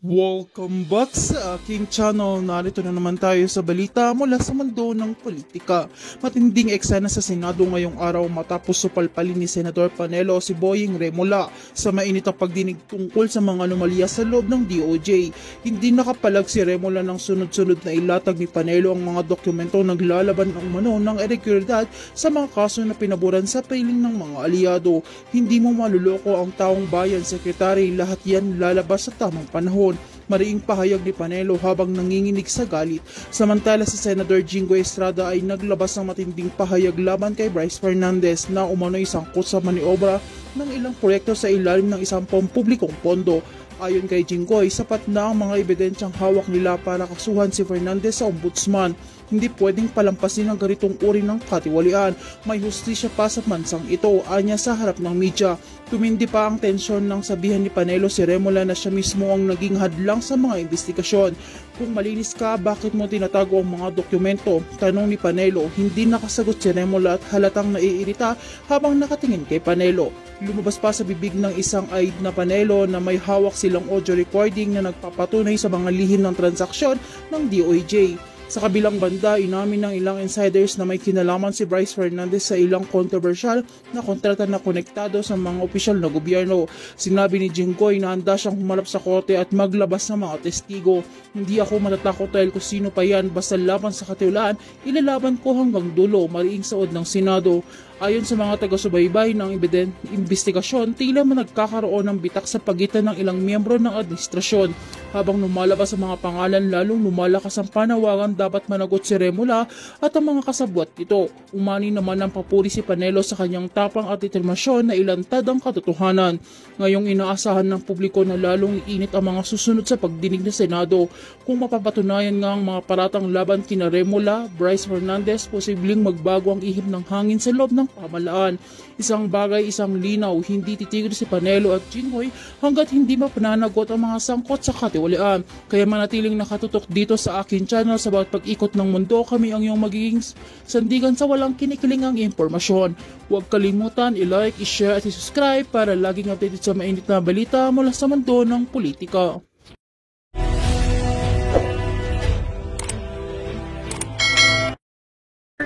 Welcome back sa aking channel. Narito na naman tayo sa balita mula sa mundo ng politika. Matinding eksena sa Senado ngayong araw matapos supalpalin ni Senador Panelo si Boying Remulla sa mainit na pagdinig tungkol sa mga anomalya sa loob ng DOJ. Hindi nakapalag si Remulla ng sunod-sunod na ilatag ni Panelo ang mga dokumento naglalaban ng umano ng irregularidad sa mga kaso na pinaboran sa piling ng mga aliado. Hindi mo maluloko ang taong bayan, Secretary. Lahat yan lalabas sa tamang panahon. Mariing pahayag ni Panelo habang nanginginig sa galit. Samantala si Senator Jingo Estrada ay naglabas ng matinding pahayag laban kay Bryce Fernandez na umano'y sangkot sa maniobra ng ilang proyekto sa ilalim ng isang pampublikong pondo. Ayon kay Jingoy, sapat na ang mga ebidensyang hawak nila para kasuhan si Fernandez sa ombudsman. Hindi pwedeng palampasin ang ganitong uri ng katiwalian. May hustisya pa sa bansang ito, anya sa harap ng media. Tumindi pa ang tensyon nang sabihan ni Panelo si Remulla na siya mismo ang naging hadlang sa mga investigasyon. Kung malinis ka, bakit mo tinatago ang mga dokumento? Tanong ni Panelo. Hindi nakasagot si Remulla at halatang naiirita habang nakatingin kay Panelo. Lumabas pa sa bibig ng isang aide na Panelo na may hawak silang audio recording na nagpapatunay sa mga lihim ng transaksyon ng DOJ. Sa kabilang banda, inamin ng ilang insiders na may kinalaman si Bryce Fernandez sa ilang kontrobersyal na kontrata na konektado sa mga opisyal na gobyerno. Sinabi ni Jingoy na handa siyang humarap sa korte at maglabas ng mga testigo. Hindi ako matatakot dahil kung sino pa yan, basta laban sa katiwalaan, ilalaban ko hanggang dulo, mariing saod ng Senado. Ayon sa mga taga-subaybay ng investigasyon, tila man nagkakaroon ng bitak sa pagitan ng ilang miyembro ng administrasyon. Habang lumalabas ang mga pangalan, lalong lumalakas ang panawagan dapat managot si Remulla at ang mga kasabwat nito. Umani naman ang papuri si Panelo sa kanyang tapang at determinasyon na ilantad ang katotohanan. Ngayong inaasahan ng publiko na lalong iinit ang mga susunod sa pagdinig ng Senado. Kung mapapatunayan nga ang mga paratang laban kina Remulla, Bryce Fernandez, posibleng magbago ang ihip ng hangin sa loob ng pamalaan. Isang bagay, isang linaw, hindi titigil si Panelo at Jingoy hanggat hindi mapananagot ang mga sangkot sa katiwalian. Kaya manatiling nakatutok dito sa akin channel sa bawat pag-ikot ng mundo. Kami ang iyong magiging sandigan sa walang kinikilingang impormasyon. Huwag kalimutan i-like, i-share at i-subscribe para laging updated sa mainit na balita mula sa mundo ng politika.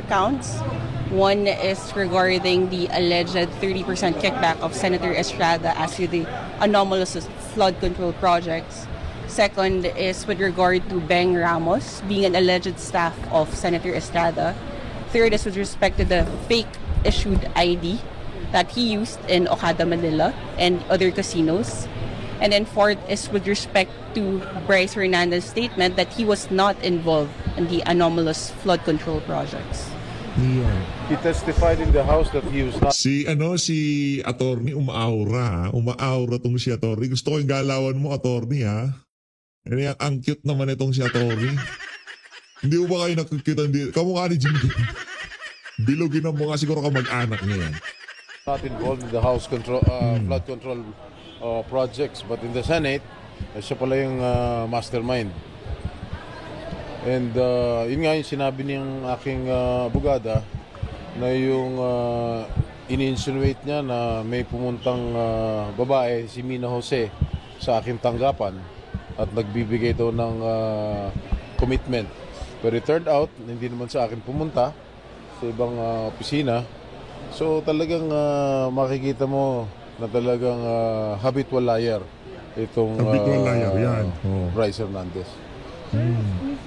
Counts. One is regarding the alleged 30% kickback of Senator Estrada as to the anomalous flood control projects. Second is with regard to Beng Ramos being an alleged staff of Senator Estrada. Third is with respect to the fake issued ID that he used in Okada, Manila and other casinos. And then fourth is with respect to Bryce Fernandez's statement that he was not involved in the anomalous flood control projects. He testified in the House that he was not. Si attorney umaaura tong si attorney. Gusto ko yung galawan mo, attorney, ha. Ang cute naman itong si attorney. Hindi mo ba kayo nakikita? Kamukha ni Jimmy. Bilugin ang mga siguro kamag-anak niya yan. Not involved in the House control, flood control projects, but in the Senate, siya pala yung mastermind. And yun nga yung sinabi niyang aking abogada na yung ini-insinuate niya na may pumuntang babae, si Mina Jose, sa aking tanggapan at nagbibigay daw ng commitment. Pero it turned out, hindi naman sa akin pumunta sa ibang opisina. So talagang makikita mo na talagang habitual liar itong Bryce Fernandez.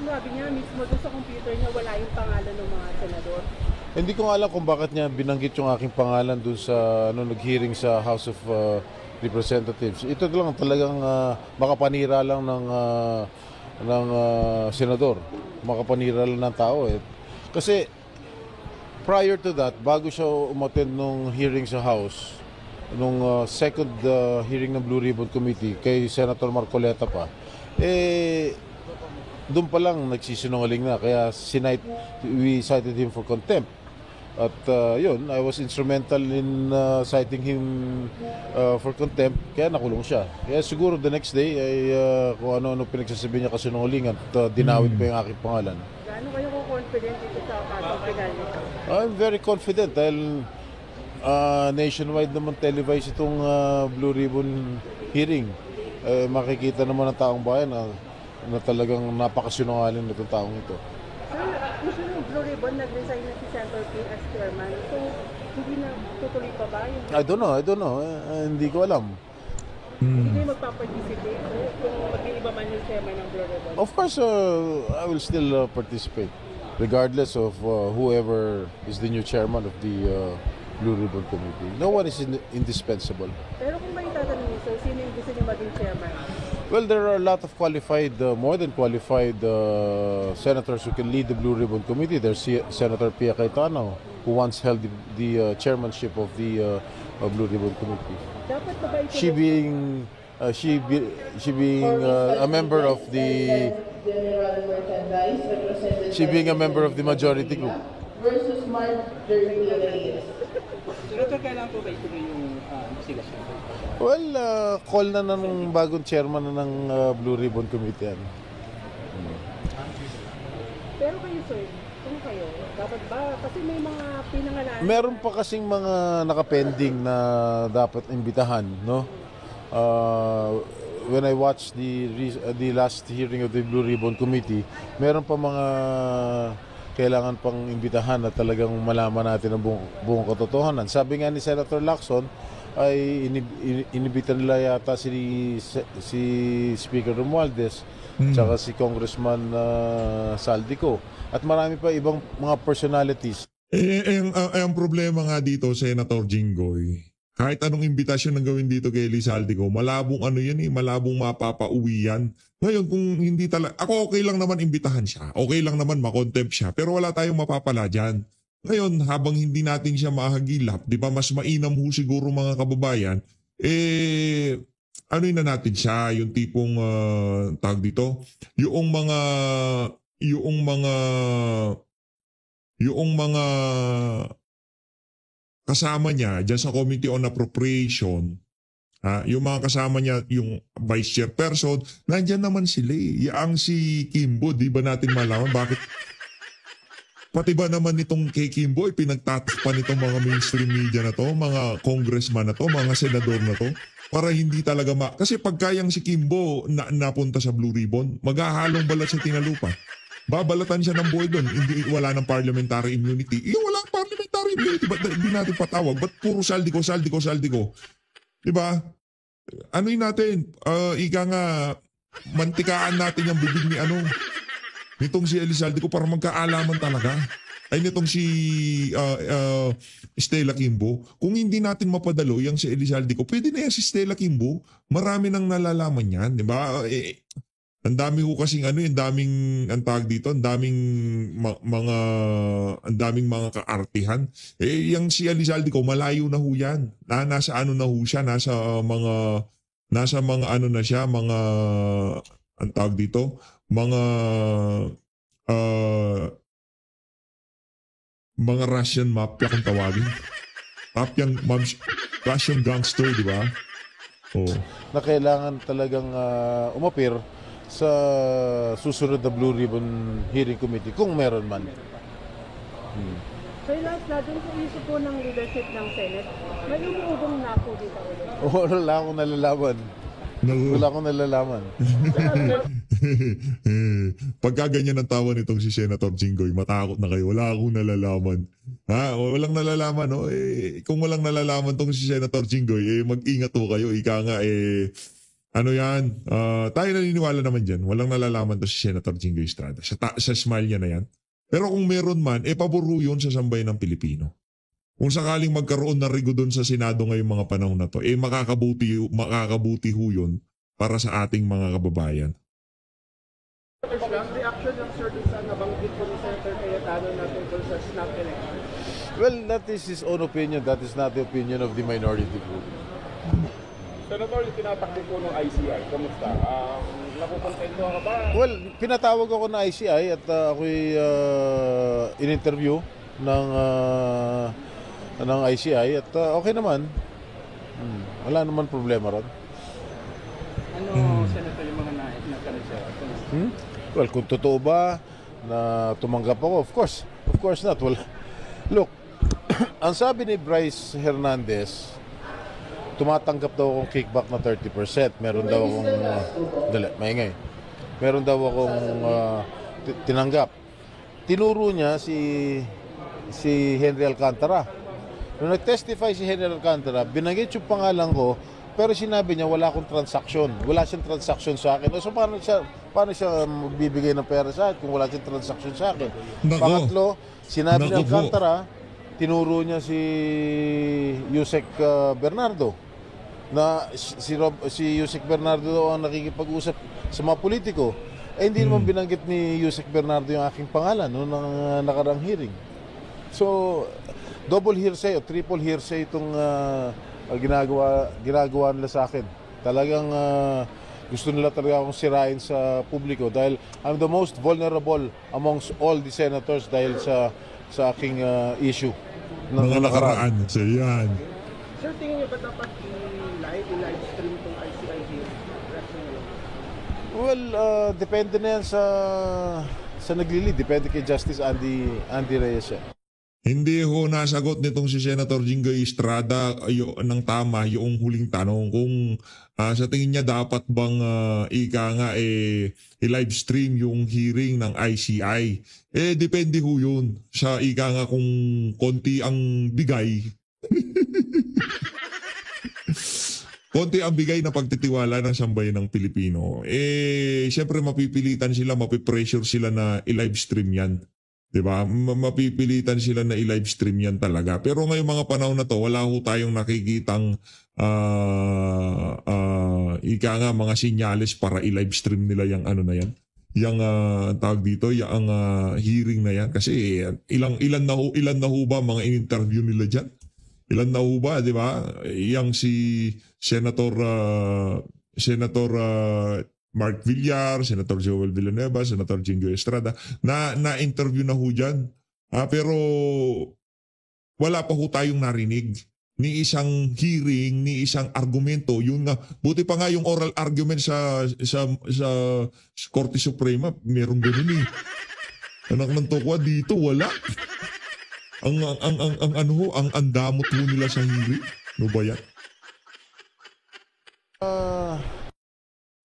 Sabi niya mismo doon sa computer niya wala yung pangalan ng mga senador. Hindi ko alam kung bakit niya binanggit yung aking pangalan doon sa nag-hearing sa House of Representatives. Ito lang talagang makapanira lang ng senador. Makapanira lang ng tao. Kasi prior to that, bago siya umattend nung hearing sa House, nung second hearing ng Blue Ribbon Committee kay Senator Marcoleta pa, doon pa lang nagsisinungaling na, kaya we cited him for contempt. At yun, I was instrumental in citing him for contempt, kaya nakulong siya. Kaya siguro the next day ay kung ano-ano pinagsasabi niya kasinungaling at dinawit pa yung aking pangalan. Gaano kayo confident dito sa kasong pinal nito? I'm very confident dahil nationwide naman televised itong Blue Ribbon hearing. makikita naman ng taong bayan na talagang napakasinungaling na itong taong ito. Sir, usually yung Blue Ribbon, nag-resign na si Senator P as chairman. So, hindi na tutuloy pa ba yung... I don't know. Hindi ko alam. Hindi kayo magpa-participate kung mag-iiba man yung chairman ng Blue Ribbon? Of course, I will still participate, regardless of whoever is the new chairman of the Blue Ribbon Committee. No one is indispensable. Pero kung may tatanong niyo, sir, sino yung gusto niyo maging chairman? Well, there are a lot of qualified, more than qualified senators who can lead the Blue Ribbon Committee. There's Senator Pia Cayetano, who once held the chairmanship of the Blue Ribbon Committee. Dapat ba ito? She being a member of the majority group. Versus Mark Reyes. Senator, kailangan po ba ituloy yung investigasyon? Well, call na ng bagong chairman na ng Blue Ribbon Committee. Pero kayo, sir, kung kayo, dapat ba? Kasi may mga pinangalan. Meron pa kasing mga nakapending na dapat imbitahan, no? When I watched the last hearing of the Blue Ribbon Committee, meron pa mga kailangan pang imbitahan na talagang malaman natin ang buong katotohanan. Sabi nga ni Senator Lacson, ay inibita nila yata si Speaker Romualdez tsaka si Congressman Saldico at marami pa ibang mga personalities. Ang problema nga dito, Senator Jinggoy, kahit anong imbitasyon ng gawin dito kay Eli Saldico, malabong malabong mapapauwi yan. Ngayon, kung hindi talaga, ako okay lang naman imbitahan siya, okay lang naman makontempt siya, pero wala tayong mapapala dyan. Ngayon, habang hindi natin siya mahagilap, di ba, mas mainam ho siguro mga kababayan, ano na natin siya, yung tipong, tawag dito, yung mga kasama niya dyan sa Committee on Appropriation, yung mga kasama niya, yung Vice Chairperson, nandyan naman sila Yang si Kimbo, di ba natin malaman bakit? Pati ba naman nitong kay Kimbo, pinagtatakpan nitong mga mainstream media na to, mga congressman na to, mga senador na to, para hindi talaga Kasi pagkayang si Kimbo napunta sa Blue Ribbon, maghahalong balat sa tinalupa. Babalatan siya ng buhay doon, wala ng parliamentary immunity. Wala ng parliamentary immunity, ba't hindi natin patawag? Ba't puro Saldico? Diba? Ano'y natin? Ika nga, mantikaan natin yung bibig ni nitong si Eli Saldico para magkaalaman talaga. Ay nitong si Stella Kimbo. Kung hindi natin mapadalo yung si Eli Saldico, pwede na yan si Stella Kimbo. Marami nang nalalaman yan. Diba? Ang dami ho kasing ang tawag dito, ang daming mga kaartihan. Yung si Eli Saldico, malayo na ho yan. Nasa na ho siya, nasa mga na siya, ang tawag dito, mga Russian mafia kung tawagin. Russian gangster, di ba? Oh. Na kailangan talagang umapir sa susunod na Blue Ribbon Hearing Committee kung meron man. So last na dun sa issue po ng leadership ng Senate, may umuugong na po dito ulit. Wala akong nalalaman. Pagka ganyan ang tawa nitong si Senator Jinggoy, matakot na kayo. Wala akong nalalaman. Walang nalalaman, no? Kung walang nalalaman tong si Senator Jinggoy, mag-ingat ho kayo. Ika nga, ano yan? Tayo naniniwala naman dyan. Walang nalalaman to si Senator Jinggoy Estrada. Sa smile niya na yan. Pero kung meron man, pabor yun sa sambayan ng Pilipino. Kung sakaling magkaroon na rigo doon sa Senado ngayong mga panahon na to, makakabuti ho yun para sa ating mga kababayan. Reaction ng Sir sa nabanggit po ni Senator Cayetano na tungkol sa snap election? Well, that is his own opinion. That is not the opinion of the minority group. Senator, yung tinatakbo po ng ICI, kamusta? Nakukontento ka ba? Well, pinatawag ako ng ICI at ako'y in-interview ng ICI at okay naman. Wala naman problema ron. Senator, yung mga natanong siya? Well, kung totoo ba na tumanggap ako, of course not. Well, look, ang sabi ni Bryce Hernandez, tumatanggap daw akong kickback na 30%. Meron daw akong, maingay. Meron daw akong tinanggap. Tinuro niya si Henry Alcantara. Nung nag-testify si Henry Alcantara, binanggit yung pangalan ko, pero sinabi niya wala akong transaksyon. Wala siyang transaksyon sa akin. So paano siya magbibigay ng pera sa akin kung wala siyang transaksyon sa akin? Pangatlo, sinabi ni Alcantara, tinuro niya si Yusek Bernardo na si Yusek Bernardo daw ang nakikipag-usap sa mga politiko. Hindi naman binanggit ni Yusek Bernardo yung aking pangalan noong nakarang hearing. So, double hearsay o triple hearsay itong ginagawa nila sa akin. Talagang gusto nila talaga akong sirain sa publiko dahil I'm the most vulnerable amongst all the senators dahil sa aking issue. Mga nakaraan. So, yan. Sir, tingin niyo ba dapat i-live stream itong ICI hearing? Well, depende na yan sa naglilid. Depende kay Justice Andy Reyes. Hindi ho nasagot nitong si Senator Jinggoy Estrada ng tama yung huling tanong kung sa tingin niya dapat bang i-live stream yung hearing ng ICI. Depende ho yun sa kung konti ang bigay. Konti ang bigay na pagtitiwala ng sambayan ng Pilipino. Siyempre mapipilitan sila, mapipressure sila na i-live stream yan. Diba? Mapipilitan sila na i-live stream yan talaga. Pero ngayong mga panahon na to, wala ho tayong nakikitang mga sinyales para i-live stream nila yung ano na yan. Yung tawag dito, yung hearing na yan. Kasi ilan na ho ba mga in-interview nila dyan? Ilan na ho ba, di ba? Yang si Senator Mark Villar, Senator Joel Villanueva, Senator Jinggoy Estrada, na-interview na ho dyan. Pero wala pa ho tayong narinig ni isang hearing, ni isang argumento. Yun nga, buti pa nga yung oral argument sa Korte Suprema, meron ganun eh. Anak ng tokwa dito, wala. Ang andamot ho nila sa hearing. Ano ba yan?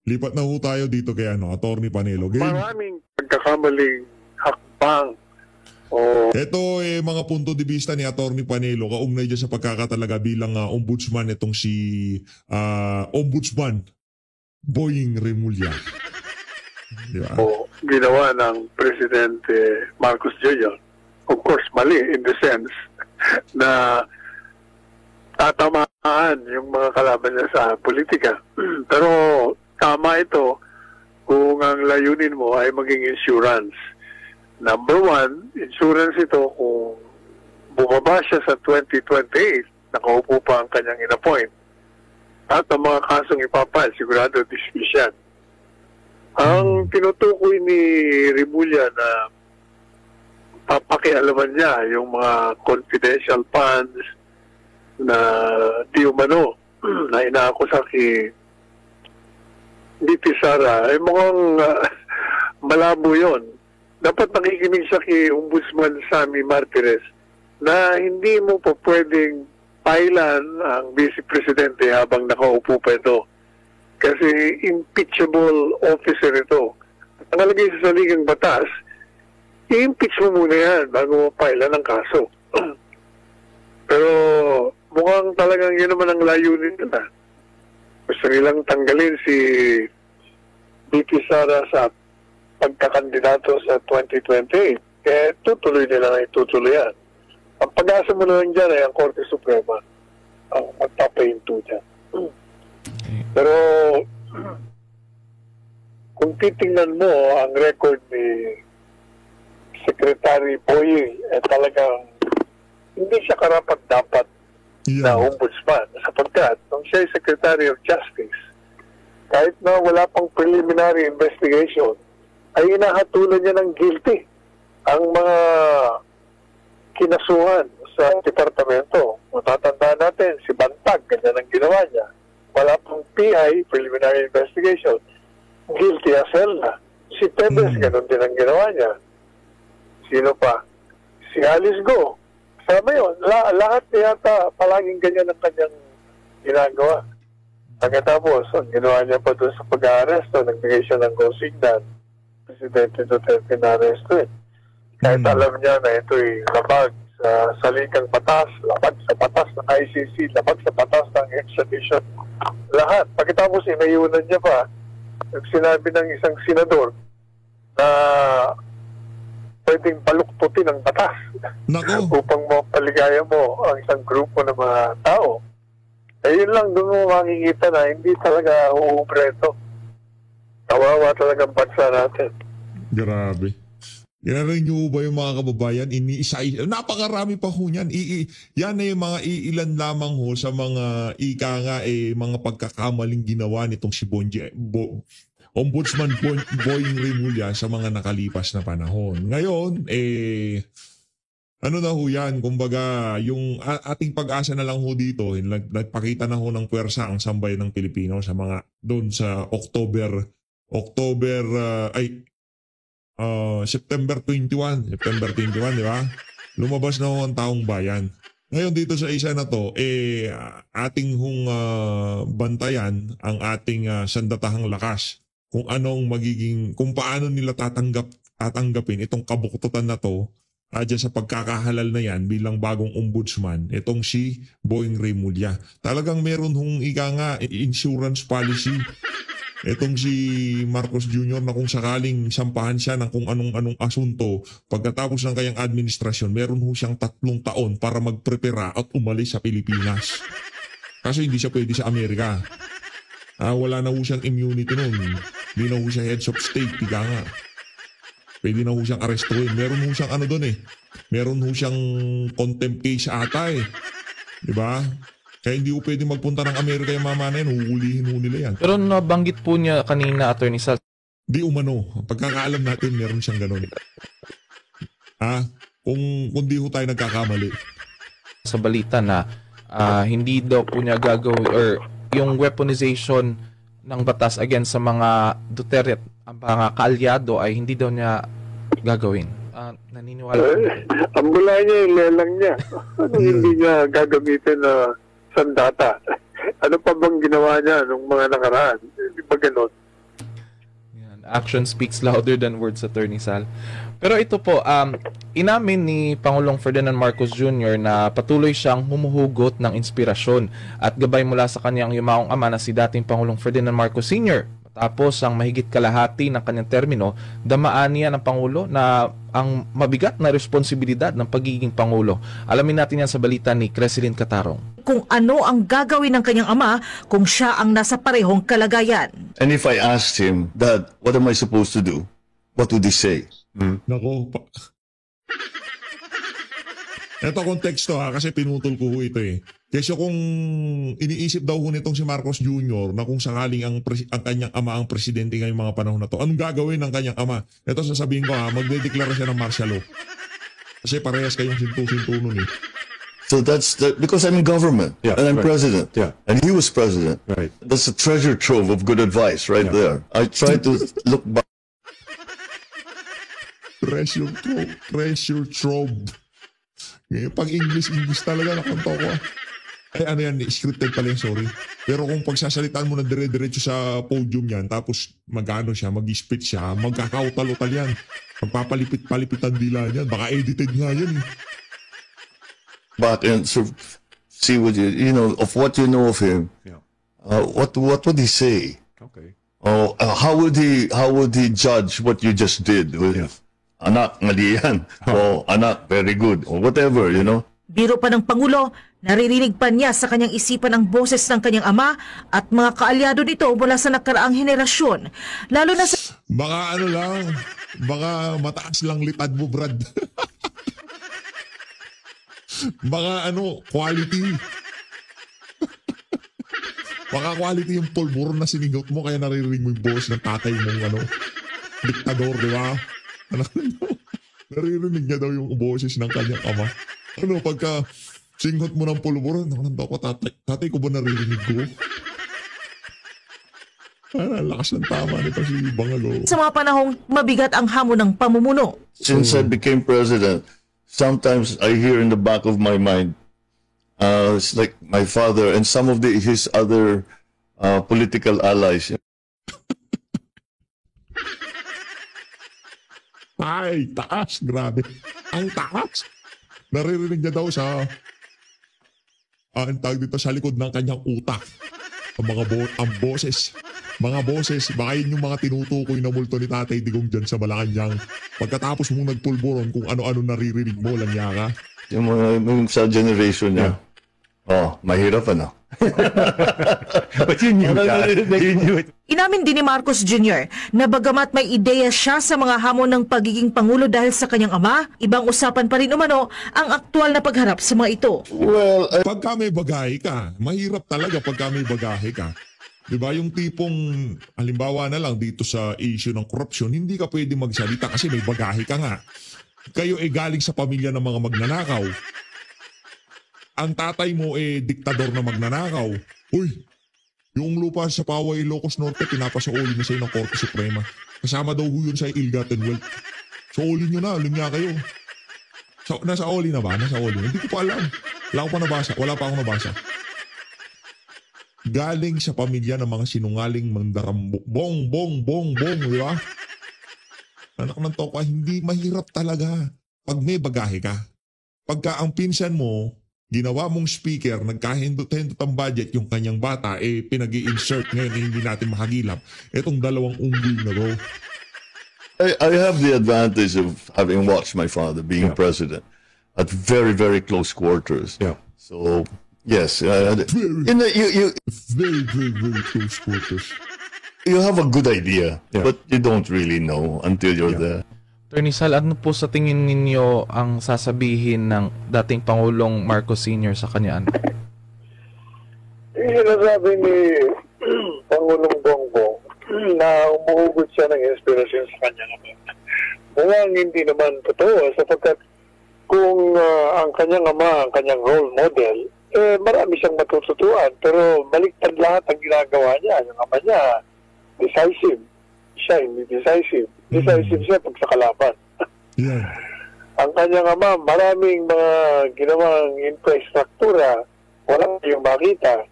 Lipat na ho tayo dito kay Attorney Panelo. Maraming pagkakamaling hakbang. Ito mga punto de vista ni Attorney Panelo kaugnay dyan sa pagkakatalaga bilang ombudsman itong si Ombudsman Boying Remulla. Diba? Ginawa ng Presidente Marcos Jr. Of course, mali in the sense na tatamaan yung mga kalaban niya sa politika. Pero tama ito kung ang layunin mo ay maging insurance. Number one, insurance ito kung bumaba siya sa 2028, nakaupo pa ang kanyang inappoint. At ang mga kasong ipapal, sigurado dismiss yan. Ang tinutukoy ni Remulla na papakialaman niya yung mga confidential funds na di umano na inaakusa kay DP Sara, ay mukhang malabo yon. Dapat nakikinig siya kay Ombudsman Sammy Martires na hindi mo pa pwedeng pailan ang Vice Presidente habang nakaupo pa ito. Kasi impeachable officer ito. Ang nalagay sa saligang batas, i-impeach mo muna yan bago mapailan ng kaso. Pero mukhang talagang yun naman ang layunin nila. Gusto nilang tanggalin si VP Sara sa pagkakandidato sa 2028. Tutuloy nila na itutuloy yan. Ang pag-asa mo na lang dyan ay ang Korte Suprema ang magpapahinto dyan. Pero kung titingnan mo ang record ni Secretary Boying, talagang hindi siya karapat-dapat na ombudsman sapagkat nung siya ay Secretary of Justice, kahit na wala pang preliminary investigation, ay inahatulan niya ng guilty ang mga kinasuhan sa departamento. Matatandaan natin, si Bantag, ganyan ang ginawa niya. Wala pang PI, preliminary investigation, guilty as hell na. Si Tebes, ganun din ang ginawa niya. Sino pa? Si Alice Go. Sabi yun, lahat yata palaging ganyan ang kanyang ginagawa. Pagkatapos, ang ginawa niya pa doon sa pag-aaresto, nagbigay siya ng consignan. Presidente Duterte na aresto eh. Kahit alam niya na ito'y labag sa salikang batas, labag sa batas ng ICC, labag sa batas ng extradition. Lahat. Pagkatapos, inayunan niya pa, sinabi ng isang senador na pwedeng baluktutin ang batas upang mapaligaya mo ang isang grupo ng mga tao. Eh, yun lang doon mo makikita na hindi talaga uubreto. Kawawa talaga ang bansa natin. Grabe. Yan nyo ba yung mga kababayan? Napakarami pa ho yan. Yan ay mga iilan lamang ho sa mga mga pagkakamaling ginawa nitong si Ombudsman Boying Remulla sa mga nakalipas na panahon. Ngayon, ano na ho yan? Kumbaga, yung ating pag-asa na lang ho dito, nagpakita na ho ng puwersa ang sambayan ng Pilipino sa mga doon sa September 21, di ba? Lumabas na ho ang taong bayan. Ngayon dito sa isa na to, ating hong bantayan ang ating sandatahang lakas. Kung paano nila tatanggapin itong kabuktutan na to, dyan sa pagkakahalal na yan bilang bagong ombudsman, itong si Boying Remulla. Talagang meron hong insurance policy. Itong si Marcos Jr. na kung sakaling sampahan siya ng kung anong asunto, pagkatapos ng kanyang administrasyon, meron ho siyang 3 taon para magprepara at umalis sa Pilipinas. Kasi hindi siya pwede sa Amerika. Wala na ho siyang immunity nun. Hindi na ho siya heads of state, tika nga. Pwede na ho siyang arestuin. Meron ho siyang doon eh. Meron ho siyang contempt case ata eh. Diba? Kaya hindi ko pwede magpunta ng Amerika yung mama na yan, huhulihin ho nila yan. Pero nabanggit po niya kanina, Attorney Sal. Di umano. Pagkakaalam natin, meron siyang gano'n. Kung di ho tayo nagkakamali. Sa balita na hindi daw po niya gagawin or yung weaponization ng batas against sa mga Duterte, ang mga kaalyado ay hindi daw niya gagawin. Naniniwala po. Ang bula niya, yung lelang niya. Hindi niya gagamitin na sandata. Ano pa bang ginawa niya nung mga nakaraan? Hindi ba ganun? Action speaks louder than words, Attorney Sal. Pero ito po, inamin ni Pangulong Ferdinand Marcos Jr. na patuloy siyang humuhugot ng inspirasyon at gabay mula sa kanyang yumaong ama na si dating Pangulong Ferdinand Marcos Sr. Matapos ang mahigit kalahati ng kanyang termino, damaan niya ng Pangulo na ang mabigat na responsibilidad ng pagiging Pangulo. Alamin natin yan sa balita ni Creselyn Catarong. Kung ano ang gagawin ng kanyang ama kung siya ang nasa parehong kalagayan. And if I asked him, Dad, what am I supposed to do? What would he say? Nako. Ito konteksto kasi pinutol ko ito eh. Kasi kung iniisip daw ho nitong si Marcos Jr. na kung sakaling ang kanyang ama ang presidente ngayong mga panahon na to, anong gagawin ng kanyang ama? Ito sasabihin ko magdedeklara siya ng martial law. Kasi parehas kayong sintu-sintu nun eh. So because I'm in government and I'm president and he was president. Right. That's a treasure trove of good advice right there. I try to look back. Treasure trove. Pag English talaga nakanto ko. Scripted pala yan, sorry. Pero kung pagsasalitaan mo na dire-diretso sa podium yan, tapos mag-spit siya, magkakautal-utal yan. Magpapalipit-palipitan dila yan. Baka edited nga yan eh. But see what of what you know of him. What would he say? Okay. How would he judge what you just did with anak mali yan o anak very good or whatever, Biro pa ng Pangulo, naririnig pa niya sa kanyang isipan ang boses ng kanyang ama at mga kaalyado nito mula sa nakaraang henerasyon. Lalo na sa... Baka mataas lang litad mo, Brad. Baka quality. Baka quality yung pulburon na sinigot mo kaya naririnig mo yung boses ng tatay mong diktador, di ba? Naririnig niya daw yung boses ng kanyang ama. Pagka singot mo ng pulburon, tatay ko ba naririnig ko? Lakas ng tama nito si Bangalo. Sa mga panahong mabigat ang hamon ng pamumuno. Since I became president, sometimes I hear in the back of my mind, It's like my father and some of his other political allies. Ay, taas. Grabe. Ang taas. Naririnig niya daw sa ang tawag dito sa likod ng kanyang utak. Ang boses. Mga boses, baka yun yung mga tinutukoy na multo ni Tatay Digong dyan sa Malacanang. Pagkatapos mong nagpulburon kung ano-ano naririnig mo, langya ka. Yung sa generation niya. Oh, mahirap ano. But you knew that. You knew it. Inamin din ni Marcos Jr. na bagamat may ideya siya sa mga hamon ng pagiging Pangulo dahil sa kanyang ama, ibang usapan pa rin umano ang aktual na pagharap sa mga ito. Well, pagka may bagahe ka, mahirap talaga pagka may bagahe ka. Diba yung tipong, halimbawa na lang dito sa issue ng korupsyon, hindi ka pwede magsalita kasi may bagahe ka nga. Kayo ay galing sa pamilya ng mga magnanakaw. Ang tatay mo diktador na magnanakaw. Uy, yung lupa sa Paway, Ilocos Norte, pinapasauli na sa'yo ng Korte Suprema. Kasama daw yun sa ill-gotten wealth. Sauli nyo na, alam niya kayo. Nasa oli na ba? Nasa oli. Hindi ko pa alam. Wala pa akong nabasa. Galing sa pamilya ng mga sinungaling mandarambok. Bong, di ba? Anak ng toka, hindi mahirap talaga pag may bagahe ka. Pagka ang pinsan mo, ginawa mong speaker, nagkahindot-hindot ang budget, yung kanyang bata, pinag-i-insert ngayon hindi natin mahagilap. Itong dalawang unggoy na to. I have the advantage of having watched my father being president at very, very close quarters. Yeah. So, yes. Very close quarters. You have a good idea, but you don't really know until you're there. Attorney Sal, ano po sa tingin ninyo ang sasabihin ng dating Pangulong Marcos Sr. sa kanya? Yung sinasabi ni Pangulong Bongbong na umuhugot siya ng inspirasyon sa kanya naman. Mukhang hindi naman totoo sapagkat kung ang kanyang ama, ang kanyang role model, marami siyang matututuan pero baliktad lahat ang ginagawa niya. Yung ama niya, decisive. Siya hindi decisive. Decisive siya pag sa kalaban. Yeah. Ang kanyang ama, maraming mga ginawang infrastruktura, wala yung makita.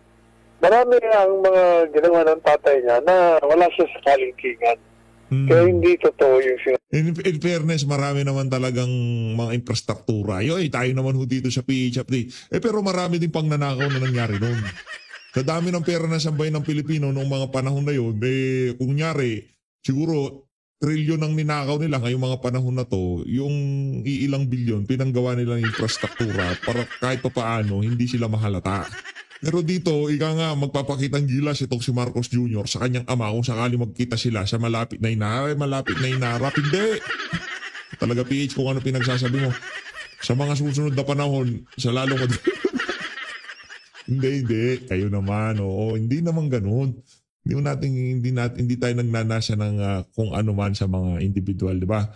Marami ang mga ginawa ng tatay niya na wala siya sa kalingkingan. Kaya hindi totoo yung sinasabi. In fairness, marami naman talagang mga infrastruktura. Tayo naman ho dito sa PHFD. Pero marami din pang nanakaw na nangyari noon. Sa dami ng pera na sambay ng Pilipino noong mga panahon na yun, kunyari, siguro, trilyon ang ninakaw nila ngayong mga panahon na to, yung iilang bilyon, pinanggawa nila ng infrastruktura para kahit pa paano, hindi sila mahalata. Pero dito, ika nga, magpapakitang gilas itong si Marcos Jr. sa kanyang ama kung sakali magkita sila sa malapit na inaharap. Hindi! Talaga, PH, kung ano pinagsasabi mo. Sa mga susunod na panahon, sa lalong Hindi. Kayo naman, oo. Hindi naman ganun. Hindi tayo nagnanasa ng kung ano man sa mga individual, di ba?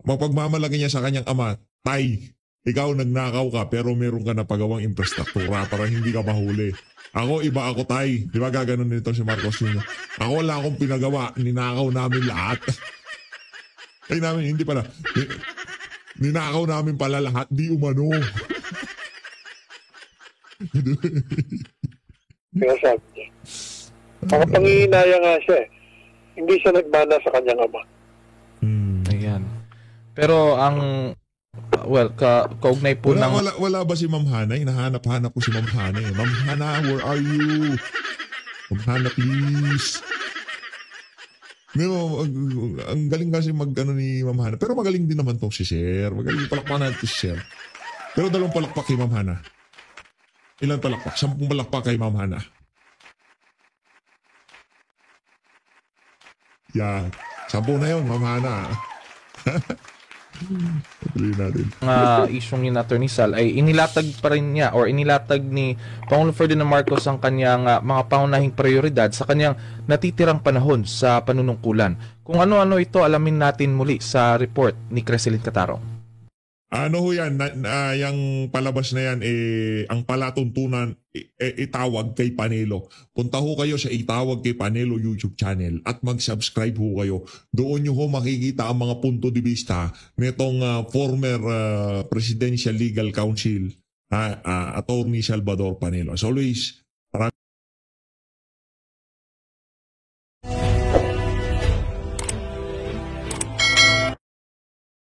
Mapagmamalaki niya sa kanyang ama, Tay, ikaw nagnakaw ka pero meron ka na pagawang infrastruktura para hindi ka mahuli. Ako, iba ako, Tay. Di ba gaganon nito si Marcos Jr.? Ako wala akong pinagawa. Ninakaw namin lahat. Ay namin, hindi pala. Ninakaw namin pala lahat. Di umano. Sinasabi niya. Makapangihinaya nga siya eh. Hindi siya nagmana sa kanyang ama. Ayan. Pero ang kaugnay po wala ba si Ma'am Hana? Hinahanap-hanap ko si Ma'am Hana. Ma'am Hana, where are you? Ma'am Hana, please. Ang galing kasi ni Ma'am Hana. Pero magaling din naman tong si Sir. Magaling palakpakan natin si Sir. Pero 2 palakpak kay Ma'am Hana. Ilan palakpak? 10 palakpak kay Ma'am Hana. Yan. 10 na yun, Ma'am Hana. Isyong ni Attorney Sal ay inilatag pa rin niya or inilatag ni Pangulong Ferdinand Marcos ang kanyang mga pangunahing prioridad sa kanyang natitirang panahon sa panunungkulan. Kung ano-ano ito, alamin natin muli sa report ni Creselyn Catarong. Ano ho yan? Yung palabas na yan, ang palatuntunan, itawag kay Panelo. Punta ho kayo sa itawag kay Panelo YouTube channel at mag-subscribe ho kayo. Doon nyo ho makikita ang mga punto de vista nitong former Presidential Legal Counsel Attorney Salvador Panelo. As always,